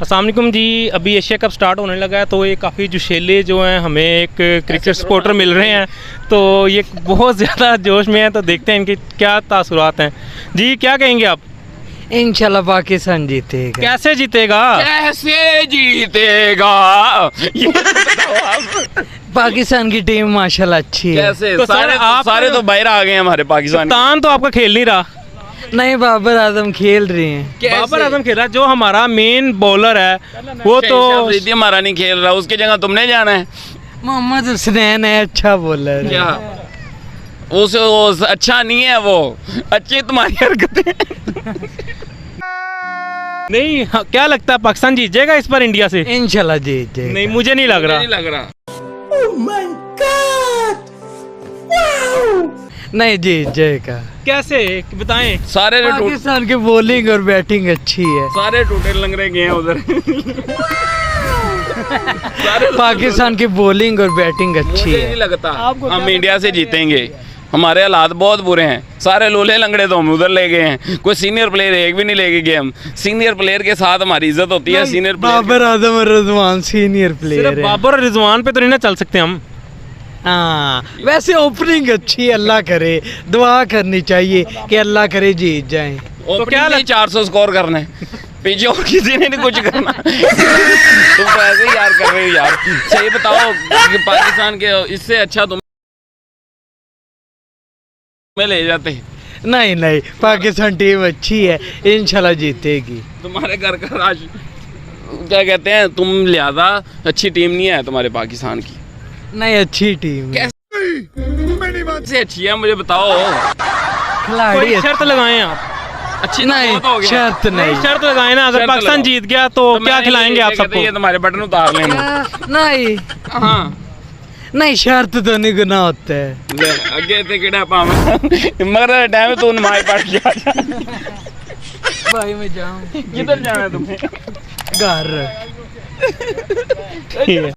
अस्सलाम वालेकुम जी। अभी एशिया कप स्टार्ट होने लगा है तो ये काफ़ी जोशीले जो हैं हमें एक क्रिकेट सपोर्टर मिल रहे हैं, तो ये बहुत ज़्यादा जोश में है। तो देखते हैं इनके क्या तासुरात हैं। जी क्या कहेंगे आप? इंशाल्लाह पाकिस्तान जीतेगा। कैसे जीतेगा? कैसे जीतेगा ये बताओ आप। पाकिस्तान की टीम माशाल्लाह अच्छी है। कैसे तो सर, आप सारे तो बाहर आ गए हमारे पाकिस्तान। कप्तान तो आपका खेल नहीं रहा। नहीं, बाबर आजम खेल रहे हैं। बाबर आजम खेल रहा है, जो हमारा मेन बॉलर है वो तो अफरीदी हमारा नहीं खेल रहा, उसकी जगह तुमने जाना है मोहम्मद हुसनैन है, अच्छा बॉलर है। क्या? उस अच्छा नहीं है वो, अच्छी तुम्हारी हरकतें। नहीं। क्या लगता है पाकिस्तान जीत जाएगा इस बार इंडिया से? इंशाल्लाह जीत जाएगा। नहीं, मुझे नहीं लग रहा। नहीं लग रहा। नहीं जीत जाएगा। कैसे बताएं? सारे पाकिस्तान की बॉलिंग और बैटिंग अच्छी है। सारे टूटे लंगड़े गए हैं उधर। पाकिस्तान की बॉलिंग और बैटिंग अच्छी मुझे नहीं है। लगता हम इंडिया से जीतेंगे। हमारे हालात बहुत बुरे हैं, सारे लोले लंगड़े तो हम उधर ले गए हैं। कोई सीनियर प्लेयर एक भी नहीं लेके गए हम। सीनियर प्लेयर के साथ हमारी इज्जत होती है। सीनियर बाबर आजम और रिजवान सीनियर प्लेयर सिर्फ है। बाबर और रिजवान पे तो नहीं ना चल सकते हम। हाँ, वैसे ओपनिंग अच्छी है, अल्लाह करे, दुआ करनी चाहिए कि अल्लाह करे जीत जाएं। तो क्या 400 स्कोर करना है, पीछे और किसी ने नहीं कुछ करना। तुम तो ऐसे ही यार कर रहे हो यार। सही बताओ कि पाकिस्तान के इससे अच्छा तुम्हें ले जाते। नहीं नहीं, पाकिस्तान टीम अच्छी है, इंशाल्लाह जीतेगी। तुम्हारे घर का राज क्या कहते हैं, तुम लिहाजा अच्छी टीम नहीं है तुम्हारे पाकिस्तान की। नहीं, अच्छी टीम है। कैसे अच्छी है मुझे बताओ। खिलाड़ी कोई शर्त लगाएं आप। अच्छी नहीं, तो बहुत हो गया। शर्त नहीं। शर्त लगाएं ना, अगर शर्त पाकिस्तान लगाओ। जीत गया तो क्या मैं खिलाएंगे आप कहते सबको? ये तुम्हारे बटन उतार लेना। नहीं हाँ नहीं, शर्त तो नहीं गुनाह होता है। ले, अगे ते किड़ा पाव मगर टाइम तू नमाज पढ़ जा। भाई मैं जाऊं किधर जाना है तुम्हें? घर। ठीक है।